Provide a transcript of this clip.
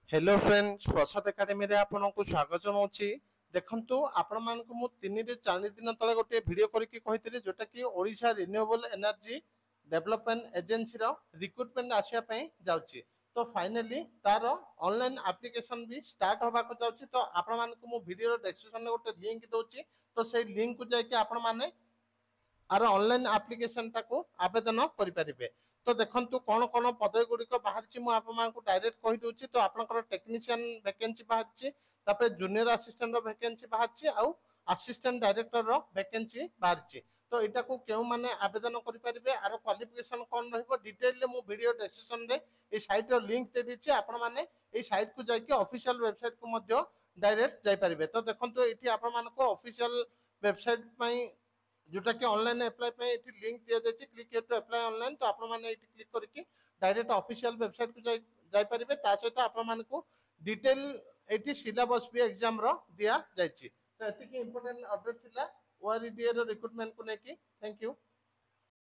Hello friends प्रसाद academy रे आपनको स्वागत जनाऊँगी। देखंतु आपण मानक मु 3 रे 4 दिन तले गोटे वीडियो करके कहितले जोटा कि Odisha renewable energy development agency रो रिक्रूटमेंट आसिया पई जाउची। तो फाइनली तार ऑनलाइन एप्लीकेशन भी स्टार्ट होबा को जाउची। तो आपण मानक मु वीडियो डिस्क्रिप्शन में गोटे लिंक दोची। तो से लिंक को जाके आपण माने आर ऑनलाइन एप्लीकेशन टाको आवेदन करें। तो देखंतु कौन कौन पदवी गुड़िक बाहरी मुझे आपको डायरेक्ट कही दूची। तो आपंकर टेक्नीशियन वैकेंसी बाहरी, जूनियर असिस्टेंट वैकेंसी बाहरी, आउ असिस्टेंट डायरेक्टर वैकेंसी बाहरी। तो यहाँ को क्यों माने आवेदन करें, आर क्वालिफिकेशन कौन रिटेल मु वीडियो डिस्क्रिप्शन में ये साइट लिंक दे दीची। आपण माने ये साइट को जाके ऑफिशियल वेबसाइट को मध्य डायरेक्ट जाई। तो देखंतु ये आपण मानको ऑफिशियल वेबसाइट जोटा कि ऑनलाइन अप्लाई पे लिंक दिया जाए, क्लिक टू अप्लाई ऑनलाइन। तो आपण माने क्लिक करके डायरेक्ट ऑफिशियल वेबसाइट को जाई परिबे। ता सहित आपण मानको डिटेल एटी सिलेबस भी एग्जाम रो दिया जायछि। तो एतिकी इंपोर्टेंट अपडेट थिला ओआरईडीए रो रिक्रूटमेंट को नेकी। Thank you.